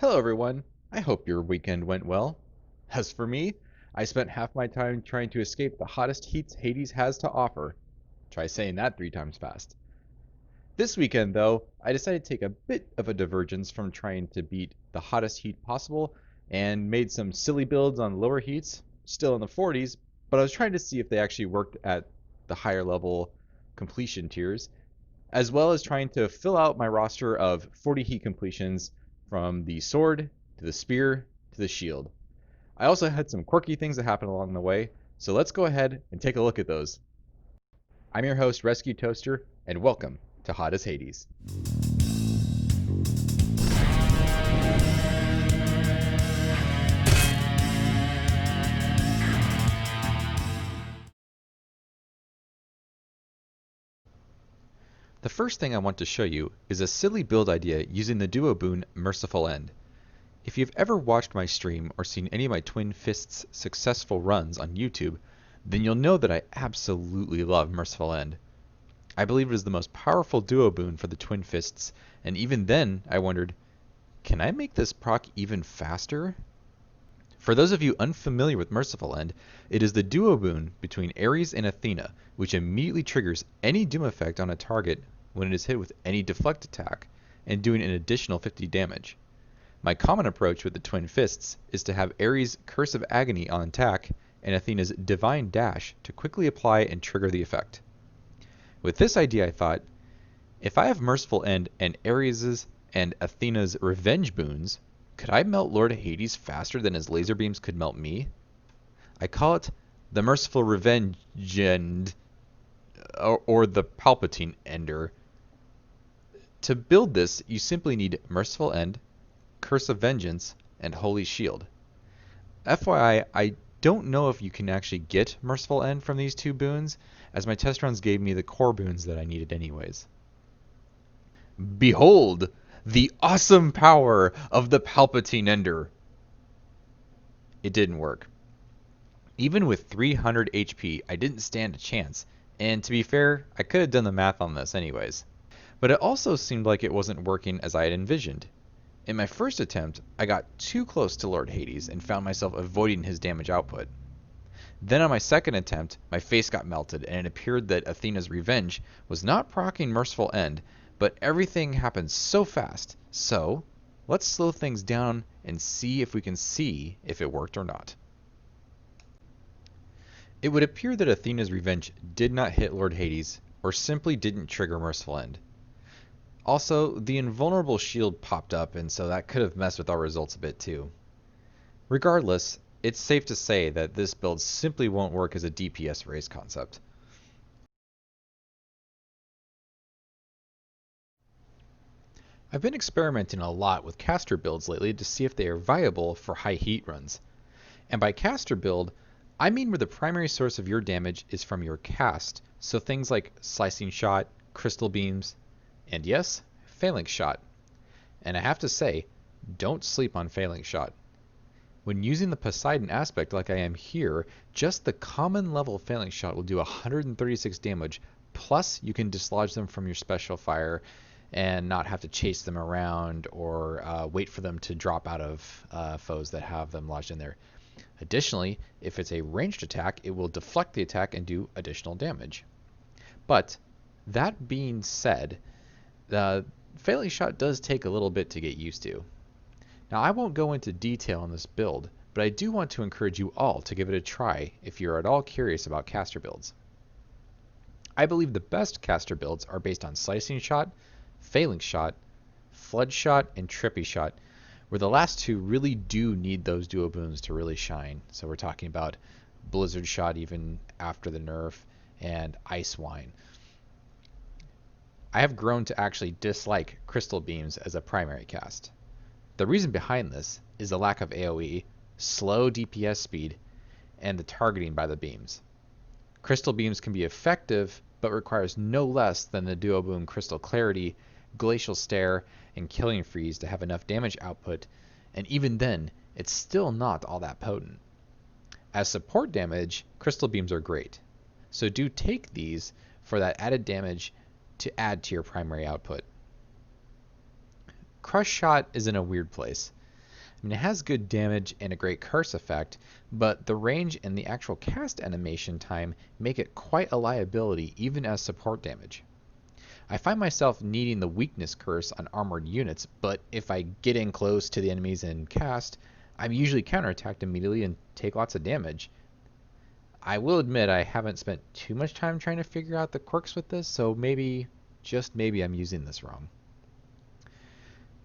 Hello, everyone. I hope your weekend went well. As for me, I spent half my time trying to escape the hottest heats Hades has to offer. Try saying that 3 times fast. This weekend, though, I decided to take a bit of a divergence from trying to beat the hottest heat possible and made some silly builds on lower heats, still in the 40s, but I was trying to see if they actually worked at the higher level completion tiers, as well as trying to fill out my roster of 40 heat completions from the sword to the spear to the shield. I also had some quirky things that happened along the way, so let's go ahead and take a look at those. I'm your host, Rescue Toaster, and welcome to Hot as Hades. The first thing I want to show you is a silly build idea using the duo boon Merciful End. If you've ever watched my stream or seen any of my Twin Fists successful runs on YouTube, then you'll know that I absolutely love Merciful End. I believe it is the most powerful duo boon for the Twin Fists, and even then I wondered, can I make this proc even faster? For those of you unfamiliar with Merciful End, it is the duo boon between Ares and Athena, which immediately triggers any doom effect on a target when it is hit with any deflect attack, and doing an additional 50 damage. My common approach with the Twin Fists is to have Ares' Curse of Agony on attack and Athena's Divine Dash to quickly apply and trigger the effect. With this idea I thought, if I have Merciful End and Ares' and Athena's Revenge boons, could I melt Lord Hades faster than his laser beams could melt me? I call it the Merciful Revenge End, or the Palpatine Ender. To build this, you simply need Merciful End, Curse of Vengeance, and Holy Shield. FYI, I don't know if you can actually get Merciful End from these two boons, as my test runs gave me the core boons that I needed anyways. Behold, the awesome power of the Palpatine Ender! It didn't work. Even with 300 HP, I didn't stand a chance, and to be fair, I could have done the math on this anyways. But it also seemed like it wasn't working as I had envisioned. In my first attempt, I got too close to Lord Hades and found myself avoiding his damage output. Then on my second attempt, my face got melted and it appeared that Athena's Revenge was not proccing Merciful End, but everything happened so fast. So, let's slow things down and see if we can see if it worked or not. It would appear that Athena's Revenge did not hit Lord Hades, or simply didn't trigger Merciful End. Also, the invulnerable shield popped up, and so that could have messed with our results a bit too. Regardless, it's safe to say that this build simply won't work as a DPS raise concept. I've been experimenting a lot with caster builds lately to see if they are viable for high heat runs. And by caster build, I mean where the primary source of your damage is from your cast, so things like Slicing Shot, Crystal Beams, and yes, Phalanx Shot. And I have to say, don't sleep on Phalanx Shot. When using the Poseidon aspect like I am here, just the common level Phalanx Shot will do 136 damage, plus you can dislodge them from your special fire and not have to chase them around or wait for them to drop out of foes that have them lodged in there. Additionally, if it's a ranged attack, it will deflect the attack and do additional damage. But that being said, the Phalanx Shot does take a little bit to get used to. Now I won't go into detail on this build, but I do want to encourage you all to give it a try if you're at all curious about caster builds. I believe the best caster builds are based on Slicing Shot, Phalanx Shot, Flood Shot, and Trippy Shot, where the last two really do need those duo boons to really shine. So we're talking about Blizzard Shot even after the nerf, and Ice Wine. I have grown to actually dislike Crystal Beams as a primary cast. The reason behind this is the lack of AoE, slow DPS speed, and the targeting by the beams. Crystal Beams can be effective, but requires no less than the duo boon Crystal Clarity, Glacial Stare, and Killing Freeze to have enough damage output, and even then, it's still not all that potent. As support damage, Crystal Beams are great, so do take these for that added damage to add to your primary output. Crush Shot is in a weird place. I mean, it has good damage and a great curse effect, but the range and the actual cast animation time make it quite a liability even as support damage. I find myself needing the weakness curse on armored units, but if I get in close to the enemies and cast, I'm usually counterattacked immediately and take lots of damage. I will admit I haven't spent too much time trying to figure out the quirks with this, so maybe, just maybe I'm using this wrong.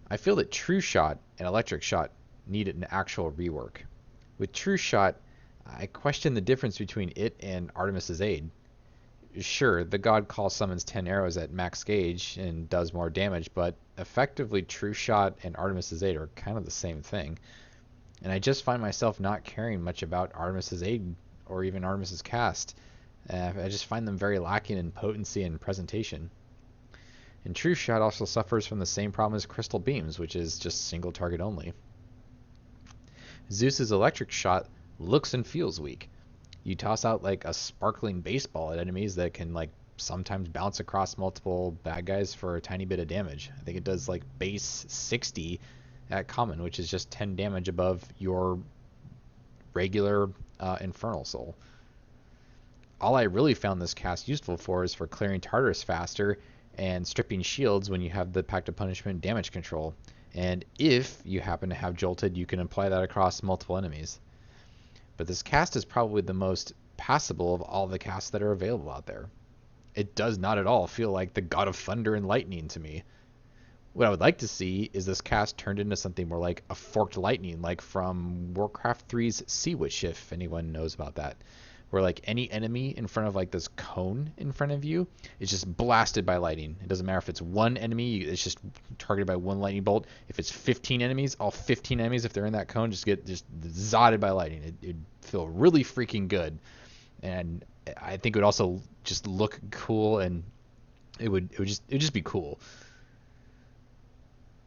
I feel that True Shot and Electric Shot need an actual rework. With True Shot, I question the difference between it and Artemis's Aid. Sure, the God Call summons 10 arrows at max gauge and does more damage, but effectively True Shot and Artemis's Aid are kind of the same thing. And I just find myself not caring much about Artemis's Aid or even Artemis's Cast. I just find them very lacking in potency and presentation. And True Shot also suffers from the same problem as Crystal Beams, which is just single target only. Zeus's Electric Shot looks and feels weak. You toss out like a sparkling baseball at enemies that can like sometimes bounce across multiple bad guys for a tiny bit of damage. I think it does like base 60 at common, which is just 10 damage above your regular Infernal Soul. All I really found this cast useful for is for clearing Tartarus faster and stripping shields when you have the Pact of Punishment damage control. And if you happen to have Jolted, you can apply that across multiple enemies. But this cast is probably the most passable of all the casts that are available out there. It does not at all feel like the God of Thunder and Lightning to me. What I would like to see is this cast turned into something more like a Forked Lightning, like from Warcraft 3's Sea Witch, if anyone knows about that. Where like any enemy in front of like this cone in front of you is just blasted by lightning. It doesn't matter if it's one enemy, it's just targeted by one lightning bolt. If it's 15 enemies, all 15 enemies, if they're in that cone, just get just zotted by lightning. It'd feel really freaking good. And I think it would also just look cool, and it would just be cool.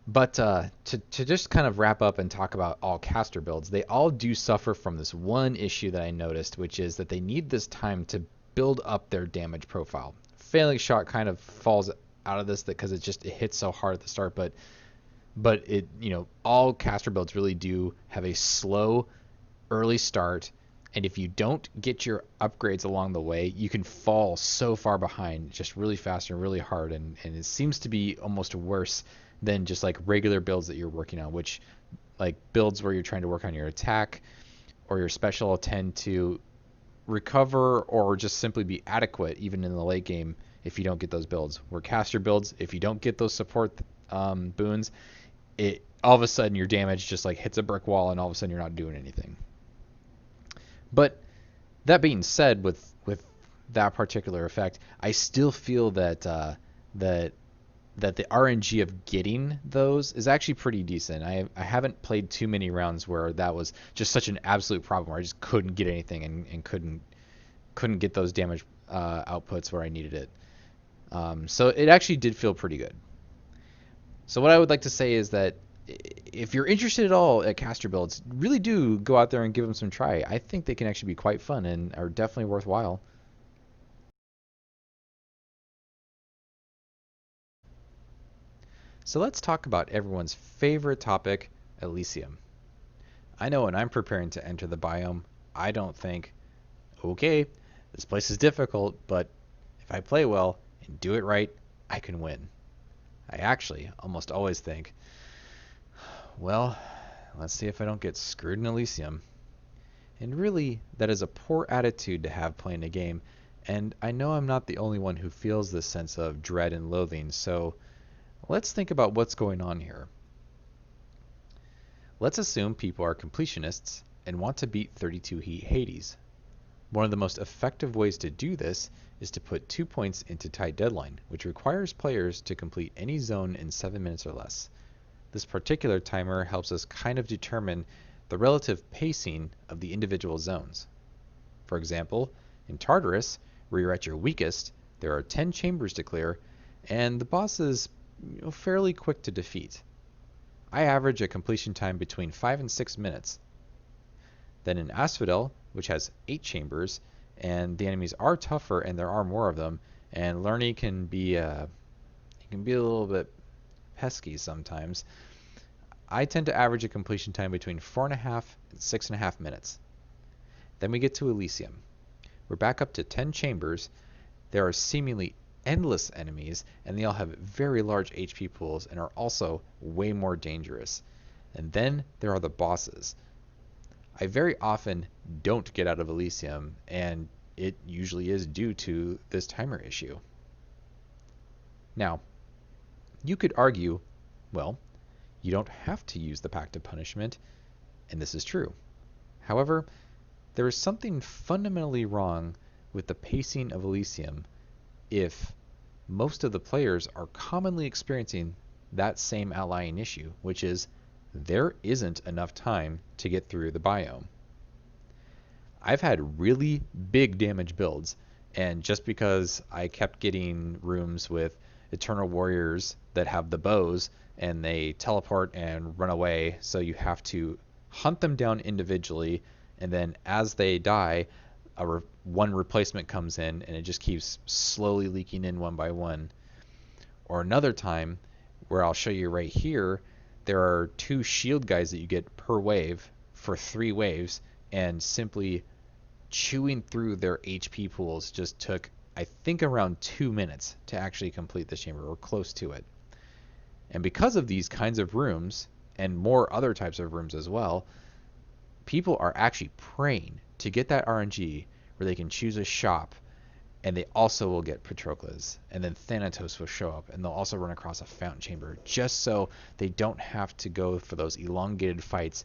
But to just kind of wrap up and talk about all caster builds, they all do suffer from this one issue that I noticed, which is that they need this time to build up their damage profile. Phalanx Shot kind of falls out of this because it hits so hard at the start, but it, you know, all caster builds really do have a slow early start, and if you don't get your upgrades along the way, you can fall so far behind just really fast and really hard, and it seems to be almost worse than just like regular builds that you're working on, which like builds where you're trying to work on your attack or your special tend to recover or just simply be adequate even in the late game if you don't get those builds. Where caster builds, if you don't get those support boons, it all of a sudden your damage just like hits a brick wall and all of a sudden you're not doing anything. But that being said, with that particular effect, I still feel that that the RNG of getting those is actually pretty decent. I haven't played too many rounds where that was just such an absolute problem where I just couldn't get anything and couldn't get those damage outputs where I needed it. So it actually did feel pretty good. So what I would like to say is that if you're interested at all at caster builds, really do go out there and give them some try. I think they can actually be quite fun and are definitely worthwhile. So let's talk about everyone's favorite topic, Elysium. I know when I'm preparing to enter the biome, I don't think, okay, this place is difficult, but if I play well and do it right, I can win. I actually almost always think, well, let's see if I don't get screwed in Elysium. And really, that is a poor attitude to have playing a game, and I know I'm not the only one who feels this sense of dread and loathing, so let's think about what's going on here. Let's assume people are completionists and want to beat 32 Heat Hades. One of the most effective ways to do this is to put 2 points into tight deadline, which requires players to complete any zone in 7 minutes or less. This particular timer helps us kind of determine the relative pacing of the individual zones. For example, in Tartarus, where you're at your weakest, there are 10 chambers to clear, and the boss is fairly quick to defeat. I average a completion time between 5 and 6 minutes. Then in Asphodel, which has 8 chambers, and the enemies are tougher and there are more of them, and learning can be a little bit pesky sometimes. I tend to average a completion time between 4.5 and 6.5 minutes. Then we get to Elysium. We're back up to 10 chambers. There are seemingly endless enemies, and they all have very large HP pools and are also way more dangerous. And then there are the bosses. I very often don't get out of Elysium, and it usually is due to this timer issue. Now, you could argue, well, you don't have to use the Pact of Punishment, and this is true. However, there is something fundamentally wrong with the pacing of Elysium if most of the players are commonly experiencing that same outlying issue, which is there isn't enough time to get through the biome. I've had really big damage builds, and just because I kept getting rooms with Eternal Warriors that have the bows and they teleport and run away, so you have to hunt them down individually, and then as they die, one replacement comes in and it just keeps slowly leaking in one by one. Or another time, where I'll show you right here, there are 2 shield guys that you get per wave for 3 waves, and simply chewing through their HP pools just took, I think, around 2 minutes to actually complete this chamber, or close to it. And because of these kinds of rooms, and more other types of rooms as well, people are actually praying to get that RNG where they can choose a shop, and they also will get Patroclus, and then Thanatos will show up, and they'll also run across a fountain chamber, just so they don't have to go for those elongated fights,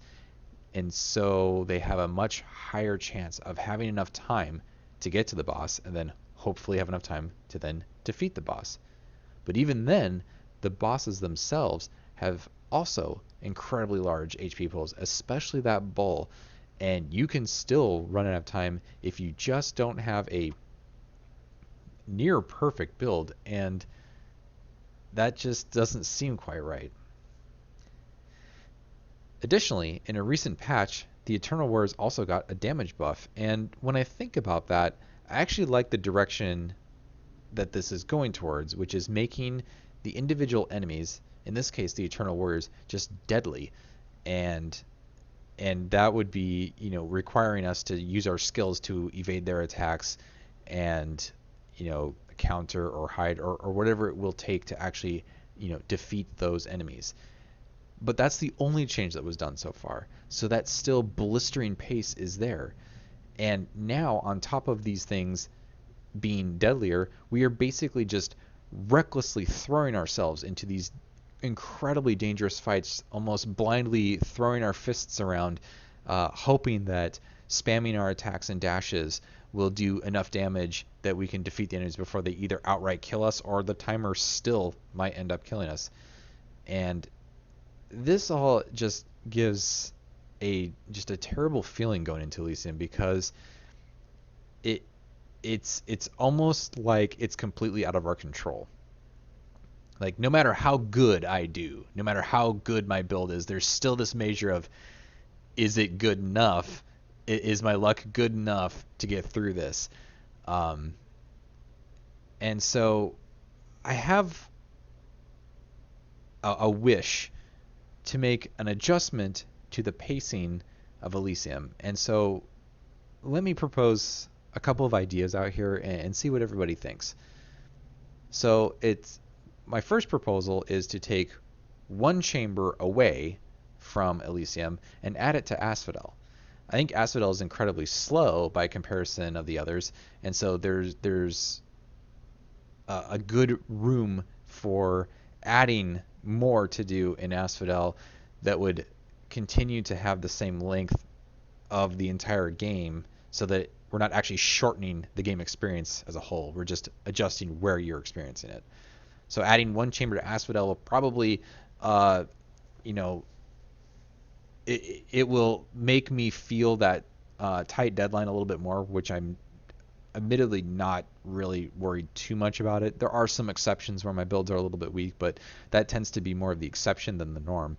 and so they have a much higher chance of having enough time to get to the boss, and then hopefully have enough time to then defeat the boss. But even then, the bosses themselves have also incredibly large HP pools, especially that bull, and you can still run out of time if you just don't have a near perfect build, and that just doesn't seem quite right. Additionally, in a recent patch, the Eternal Warriors also got a damage buff, and when I think about that, I actually like the direction that this is going towards, which is making the individual enemies, in this case the Eternal Warriors, just deadly, and that would be, requiring us to use our skills to evade their attacks and, counter or hide or whatever it will take to actually, defeat those enemies. But that's the only change that was done so far. So that still blistering pace is there. And now, on top of these things being deadlier, we are basically just recklessly throwing ourselves into these incredibly dangerous fights, almost blindly throwing our fists around, hoping that spamming our attacks and dashes will do enough damage that we can defeat the enemies before they either outright kill us or the timer still might end up killing us. And this all just gives just a terrible feeling going into Elysium, because it's almost like it's completely out of our control. Like, no matter how good I do, no matter how good my build is, there's still this measure of, is it good enough? Is my luck good enough to get through this? And so I have a wish to make an adjustment to the pacing of Elysium. And so let me propose a couple of ideas out here and see what everybody thinks. So my first proposal is to take one chamber away from Elysium and add it to Asphodel. I think Asphodel is incredibly slow by comparison of the others, and so there's a good room for adding more to do in Asphodel that would continue to have the same length of the entire game, so that we're not actually shortening the game experience as a whole. We're just adjusting where you're experiencing it. So adding one chamber to Asphodel will probably, it will make me feel that tight deadline a little bit more, which I'm admittedly not really worried too much about it. There are some exceptions where my builds are a little bit weak, but that tends to be more of the exception than the norm.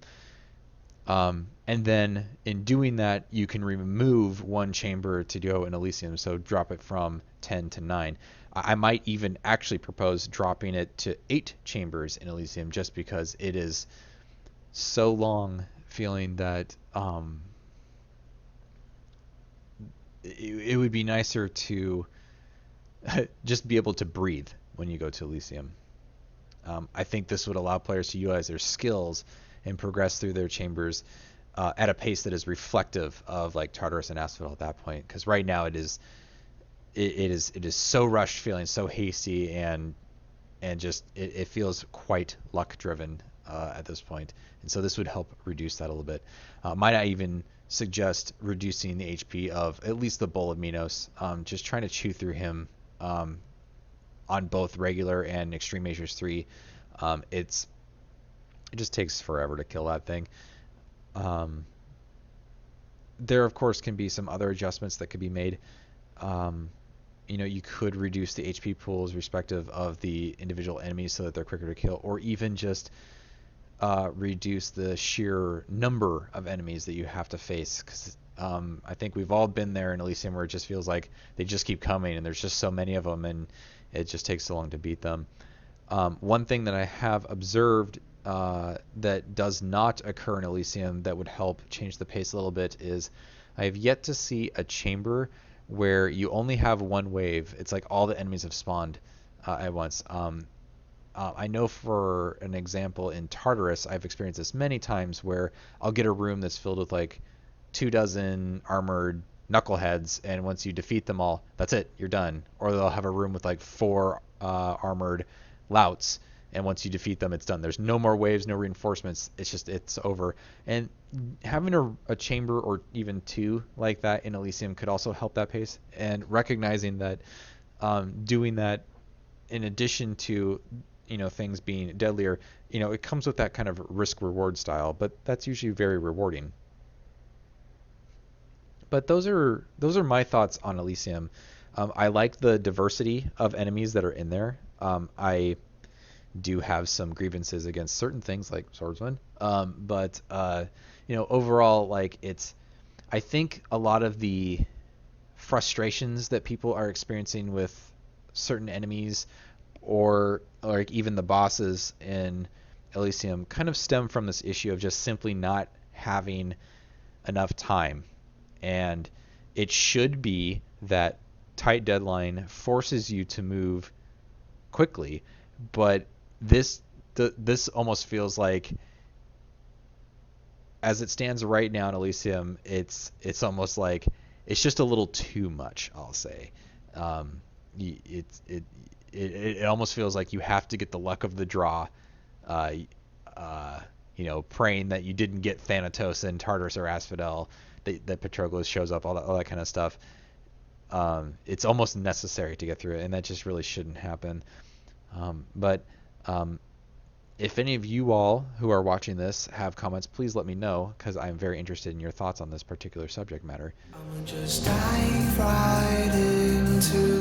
And then in doing that, you can remove one chamber to go in Elysium, so drop it from 10 to 9. I might even actually propose dropping it to 8 chambers in Elysium, just because it is so long feeling that it would be nicer to just be able to breathe when you go to Elysium. I think this would allow players to utilize their skills and progress through their chambers at a pace that is reflective of like Tartarus and Asphodel at that point. Because right now it is so rushed, feeling so hasty, and just it feels quite luck driven at this point. And so this would help reduce that a little bit. Might I even suggest reducing the HP of at least the Bull of Minos, just trying to chew through him on both regular and Extreme Measures 3. It just takes forever to kill that thing. There, of course, can be some other adjustments that could be made. You could reduce the HP pools respective of the individual enemies so that they're quicker to kill, or even just reduce the sheer number of enemies that you have to face. Because I think we've all been there in Elysium where it just feels like they just keep coming, and there's just so many of them, and it just takes so long to beat them. One thing that I have observed that does not occur in Elysium that would help change the pace a little bit is I have yet to see a chamber where you only have one wave. It's like all the enemies have spawned at once. I know for an example in Tartarus, I've experienced this many times where I'll get a room that's filled with like 24 armored knuckleheads, and once you defeat them all, that's it, you're done. Or they'll have a room with like 4 armored louts, and once you defeat them, it's done. There's no more waves, no reinforcements. It's over. And having a chamber or even 2 like that in Elysium could also help that pace. And recognizing that doing that in addition to things being deadlier, it comes with that kind of risk reward style, but that's usually very rewarding. But those are my thoughts on Elysium. I like the diversity of enemies that are in there. I do have some grievances against certain things like swordsmen, but overall, like I think a lot of the frustrations that people are experiencing with certain enemies, or like even the bosses in Elysium, kind of stem from this issue of just simply not having enough time. And it should be that tight deadline forces you to move quickly, but this almost feels like, as it stands right now in Elysium, it's almost like it's just a little too much, I'll say. It almost feels like you have to get the luck of the draw, praying that you didn't get Thanatos and Tartarus or Asphodel, that Patroclus shows up, all that kind of stuff. It's almost necessary to get through it, and that just really shouldn't happen. But if any of you all who are watching this have comments, please let me know, because I'm very interested in your thoughts on this particular subject matter. I'm just dive right into